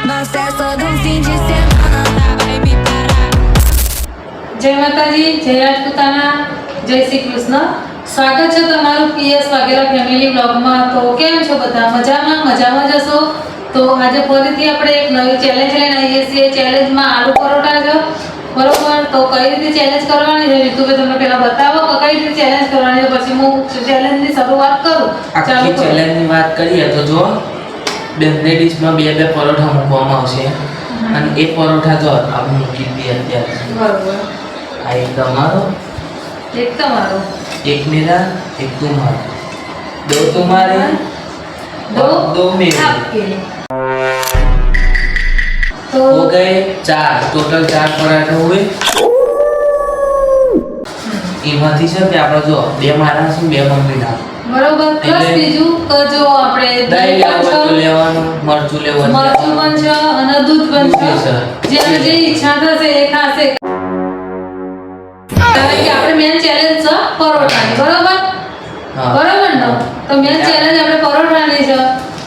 Nós é só de fim de semana, tá? Vai me parar. જય માતાજી, જય રાજપૂતાના, જય શ્રી કૃષ્ણ. સ્વાગત છે તમારું પીએસ વાઘેલા ફેમિલી બ્લોગમાં. તો કેમ છો બધા? મજામાં જશો. તો આજે ફરીથી આપણે એક નવી ચેલેન્જ લઈને આવીએ છીએ. ચેલેન્જમાં આલુ પરોઠા છે, બરોબર? તો કઈ રીતે ચેલેન્જ કરવાની છે રીતુભાઈ તમને પહેલા બતાવો કે કઈ રીતે ચેલેન્જ કરવાની છે, પછી હું ચેલેન્જની શરૂઆત કરું. આખી ચેલેન્જની વાત કરીએ તો જો બંને ડીશમાં બે બે પરોઠા મૂકવામાં આવશે અને એ પરોઠા જો આપણે મૂકી દઈએ અત્યારે. બરોબર. આ એક તમારો, એક તમારો, એક મેરા, એક तुम्हारा, दो तुम्हारे, दो मेरे. आपके. तो हो गए चार, टोटल चार पराठा हुए. એમાંથી છે કે આપણે જો બે મારા છે, બે મમ્મીના. બરોબર. પ્લસ બીજું કે જો આપણે દહીં લેવાનું, મરચું લેવાનું, મરચું પણ છે અને દૂધ પણ છે. જેને જે ઈચ્છા થશે એ ખાશે. કારણ કે આપણે મેન ચેલેન્જ છે પરોઠાની, બરોબર? હા. બરોબર ને? તો મેન ચેલેન્જ આપણે પરોઠાની છે.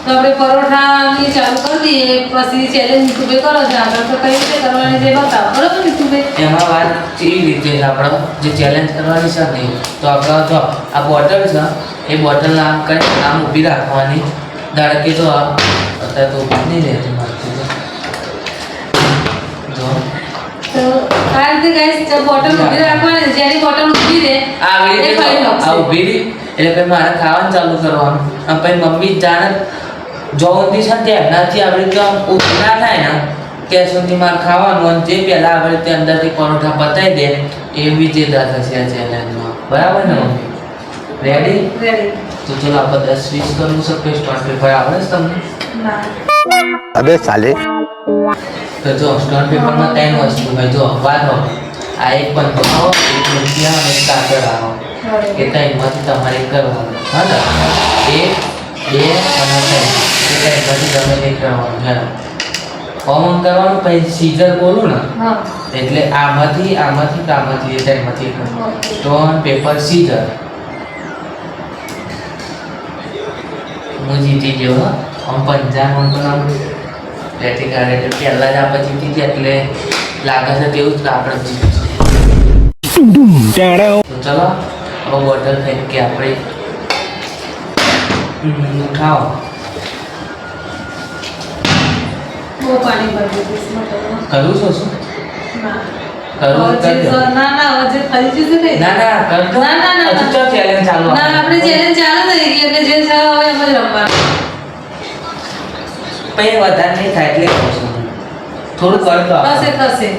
તો આપણે પરોઠાની ચાલુ કરી દઈએ, પછી ચેલેન્જ નીતુભાઈ કરો છો આગળ. તો કઈ રીતે કરવાની છે બતાવો, બરોબર નીતુભાઈ? એમાં વાત કેવી રીતે આપણે જે ચેલેન્જ કરવાની છે ને, તો આપણે જો આ બોટલ છે, એ બોટલ આમ કરી આમ ઊભી રાખવાની. ધારો કે જો અત્યારે તો ઊભી નહીં રહેતી મારથી જો તો આ રીતે ગાઈસ બોટલ ઊભી રાખવાની. જેની બોટલ ઊભી રહે આવી એ રીતે ખાઈ આ શકશે. ઊભી રહી એટલે પછી મારે ખાવાનું ચાલુ કરવાનું. અને પછી મમ્મી જાણે જોવતી છે તે એમનાથી આવી રીતે આમ ઊભી ના થાય ને ત્યાં સુધી મારે ખાવાનું. અને જે પહેલાં આવી રીતે અંદરથી પરોઠા પતાવી દે એવી જે થશે આ ચેલેન્જમાં. બરાબર ને મમ્મી? રેડી? રેડી. તો ચલો આપણે 10 20 કરવું છે. કોઈ સ્ટોન પેપર આવડે છે તમને? ના. अबे साले તો જો સ્ટોન પેપરમાં ત્રણ વસ્તુ હોય. જો વારો આ એક પંખો આવો, એક રૂપિયા અને એક કાગળ આવો. એ ત્રણમાંથી તમારે એક કરવાનું. હા ને? એક, બે અને ત્રણ. એ ત્રણમાંથી તમે એક કરવાનું. ચાલો કોમન કરવાનું. પછી સીઝર બોલું ને હા. એટલે આમાંથી આમાંથી કે આમાંથી એ ત્રણમાંથી એક કરવાનું. Stone paper scissor. હું જીતી ગયો. હા, આમ પંજાબ આમ લેટી કાઢે એટલે પહેલાં જ આપણે જીતી ગયા એટલે લાગે છે તેવું જ કે આપણે જીતીશું. તો ચલો હવે બોટલ ફેંકી આપણે ઉઠાવો. બહુ પાણી ભરી દીધું મોટરમાં. કરું છું શું? ના. કરવું જ કરી દો. ના હવે જે ફરી જશે ને. ના ના કરતો. ના, ના, ના, હજુ ના. તો ચેલેન્જ ચાલુ ના આપણે ચેલેન્જ ચાલુ થઈ ગઈ એટલે જે છે હવે એમ જ રમવાનું. પછી વધારે નહીં થાય એટલે કહું છું. થોડું કરતો થશે થશે.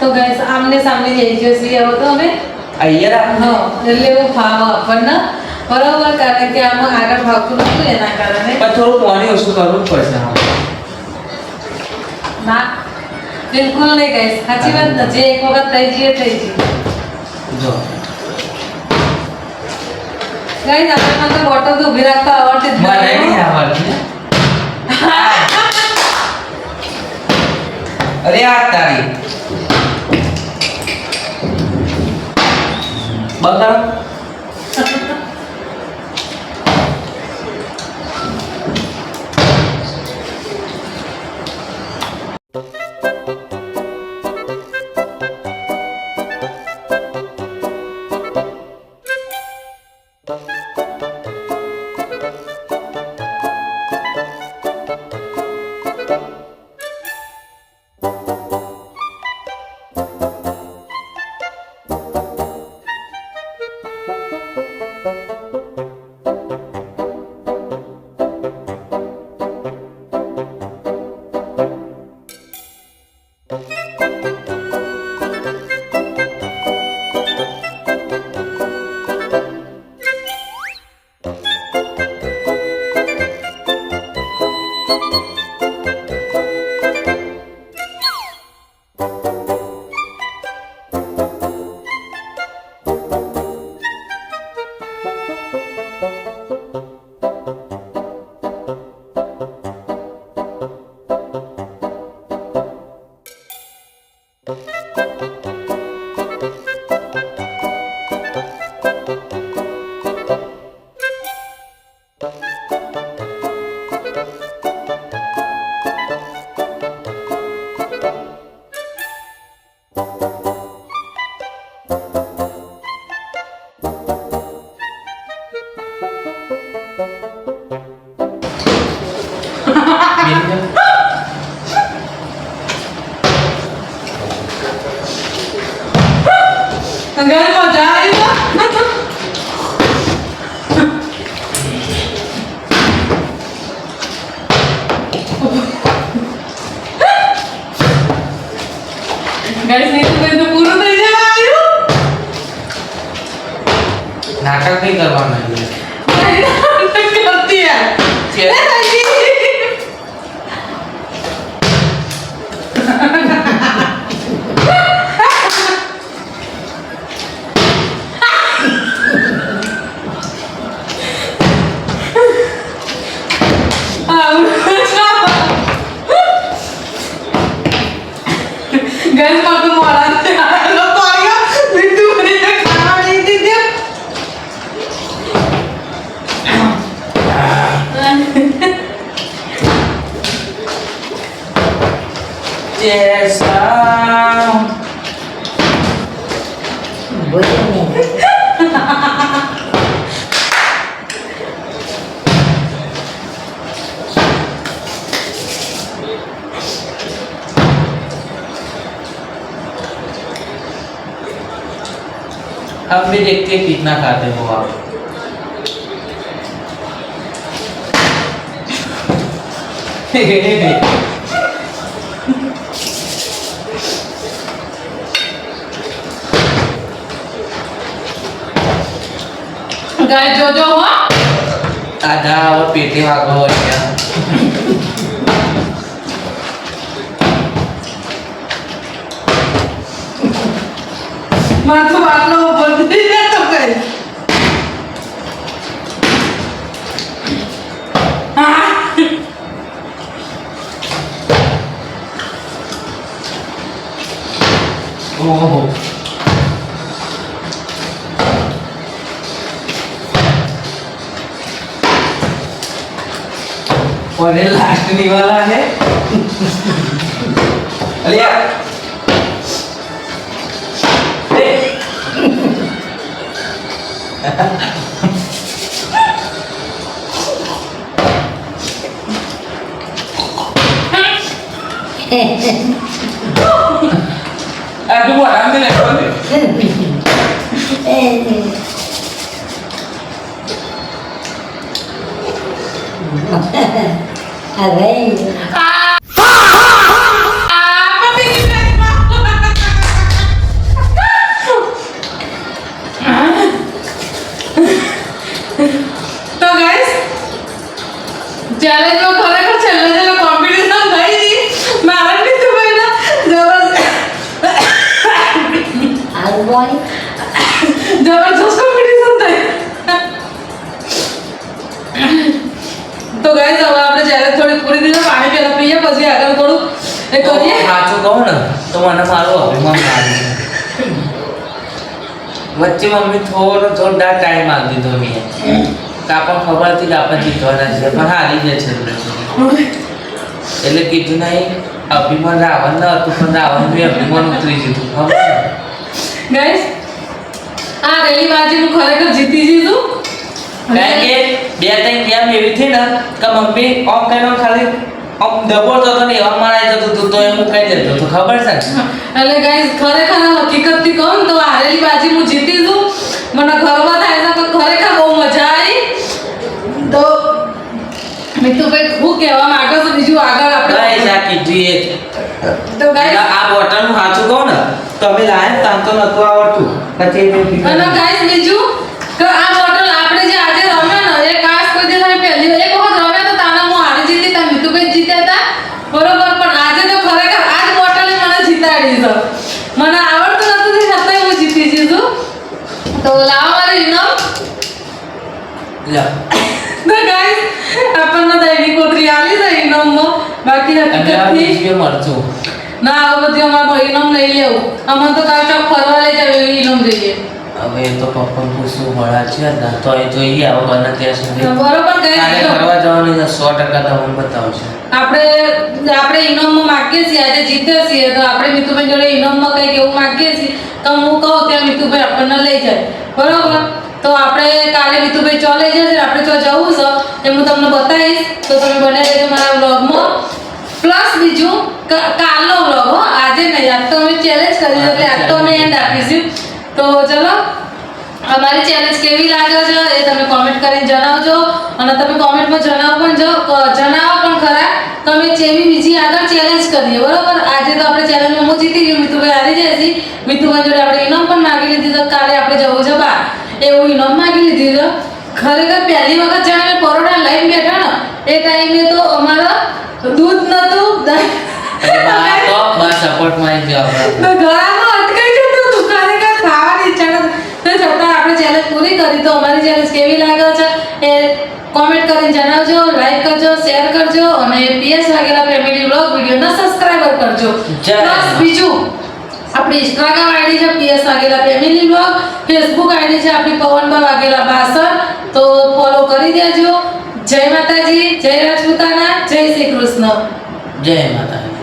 તો ગાઈસ આમને સામને જઈ જશે હવે તો અમે. અહીંયા હા એટલે એવું ફાવ આપણને, બરોબર? કારણ કે આમાં આગળ ભાગતું નતું એના કારણે. પણ થોડું પાણી ઓછું કરવું જ પડશે. ના બિલકુલ નહીં ગાઈસ, સાચી વાત ને. જે એક વખત થઈ જઈએ થઈ જઈએ. જો ગાઈસ આપણે તો બોટલ તો ઊભી રાખતા આવડતી જ મને નથી. નહીં આવડતી. અરે આ તારી બગાડ. ગાઈસ મજા આવી ગાઈસ નહીં તો પૂરું થઈ જાય આવ્યું નાટક નહીં કરવાનું કરતી યાર ગેસ માં તો મોડા લોકો આવ્યા લીધું મને ખાવા નહીં દીધું જૈસા अब भी देखते हैं कितना खाते हो आप गाय जो जो हो आधा और पेटे भागो और क्या माथो आटलो बोलती है तो कहीं ओहो और ये लास्ट नहीं वाला है अलिया aduh ambil तो गाइस चैलेंज में खरेखर छेल्ले छेल्ले कॉम्पिटिशन થઈ હતી મારા લીધું ભાઈના જબરજસ્ત કોમ્પિટિશન થઈ તો ગાઈસ હવે આપણે ચેલેન્જ થોડી પૂરી દીધો પાણી પેલા પીએ પછી આગળ થોડું એ કરીએ સાચું કહું ને તો મને મારો અભિમાન લાગે વચ્ચે મમ્મી થોડો જોરદાર ટાઈમ આપી દીધો મેં તો આપણને ખબર હતી કે આપણે જીતવાના છે પણ હારી જાય છે એટલે કીધું નહીં અભિમાન રાવણ ન હતું પણ રાવણ બી અભિમાન ઉતરી જતું ખબર ગાઈસ આ રેલી બાજી હું ખરેખર જીતી જીધું કારણ કે બે ત્રણ ગેમ એવી થઈ ને કે મમ્મી ઓમ કઈ ખાલી ઓમ દબોડતો હતો ને એવા મારાઈ જતું હતું તો એમ કહી દેતો તો ખબર છે એટલે ગાઈસ ખરેખર હકીકતથી કહું તો આ રેલી બાજી હું જીતી છું મને ગર્વ થાય છે કે ખરેખર બહુ મજા આવી તો મિતુભાઈ હું કહેવા માંગો છું બીજું આગળ આપણે ગાઈસ આ કીધું એ તો ગાઈસ આ બોટલનું સાચું કહું ને તમે લાયા તાન તો નતું આવડતું પછી અને ગાઈસ બીજું કે આ બોટલ આપણે જે આજે રમ્યો ને એ ખાસ કોઈ દિવસ અમે પહેલી એક વખત રમ્યો તો તાના હું હારી જીતી તા મિતુભાઈ જીત્યા હતા બરોબર પણ આજે તો ખરેખર આ જ બોટલે મને જીતાડી છે મને આવડતું નતું તે છતાંય હું જીતી જીધું તો લાવો મારી ઇનામ લ્યો તો ગાઈસ આપણને દૈનિક કોતરી આલી છે ઇનામમાં બાકી અને આ હકીકતથી બીજું મરચું ના આ બધી અમારે ઇનામ લઈ લેવું અમને તો કાલ ચોક ફરવા લઈ જાવ એવી ઇનામ જોઈએ હવે એ તો પપ્પા પૂછવું મળા છે ને તો એ જોઈએ આવો બને ત્યાં સુધી બરોબર કાલે ગાઈસ ફરવા જવાનું છે 100% તમને બતાવશે આપણે ઇનામમાં માંગીએ છીએ આજે જીત્યા છીએ તો આપણે મિતુભાઈ જોડે ઇનામમાં કંઈક એવું માંગીએ છીએ તો હું કહું ત્યાં મિતુભાઈ આપણને લઈ જાય બરોબર તો આપણે કાલે મિતુભાઈ ચો લઈ જશે આપણે ચો જવું છે એ હું તમને બતાવીશ, તો તમે બને રહેજો મારા વ્લોગમાં. પ્લસ બીજું કાલનો વ્લોગ હો, આજે નહીં, આજ તો અમે ચેલેન્જ કરી છે એટલે આજ તો અમે એન્ડ આપીશું. તો ચલો, અમારી ચેલેન્જ કેવી લાગે છે એ તમે કોમેન્ટ કરીને જણાવજો. અને તમે કોમેન્ટમાં જણાવો પણ ખરા તમે જેવી બીજી આગળ ચેલેન્જ કરીએ, બરોબર. આજે તો આપણે ચેલેન્જમાં હું જીતી ગયું, મિતુભાઈ હારી જાય છે. મિતુભાઈ જોડે આપણે ઇનામ પણ માગી લીધી તો કાલે આપણે જવું છે બહાર, એવું ઇનામ માગી લીધી છે. ખરેખર પહેલી વખત જ્યારે મેં પરોઠા લઈને બેઠા ને એ ટાઈમે તો અમારા દૂધ નતું, તો બસ સપોર્ટમાં જ ગયો તો ગળામાં અટકાઈ જતું હતું. ખરેખર ખાવાની ઈચ્છા નથી, તો છતાં આપણે ચેલેન્જ પૂરી કરી. તો અમારી ચેલેન્જ કેવી લાગે છે એ કોમેન્ટ કરીને જણાવજો, લાઈક કરજો, શેર કરજો અને PS વાઘેલા ફેમિલી વ્લોગ વિડીયોને સબસ્ક્રાઇબર કરજો. પ્લસ બીજું આપણી ઇન્સ્ટાગ્રામ આઈડી છે PS Vaghela family vlog, Facebook ID છે આપણી પવનબા વાઘેલા બાસર, તો ફોલો કરી દેજો. જય માતાજી, જય રાજપૂતાના, જય શ્રી કૃષ્ણ. જય માતાજી.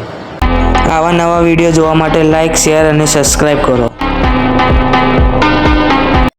આવા નવા વિડીયો જોવા માટે લાઈક, શેર અને સબસ્ક્રાઈબ કરો.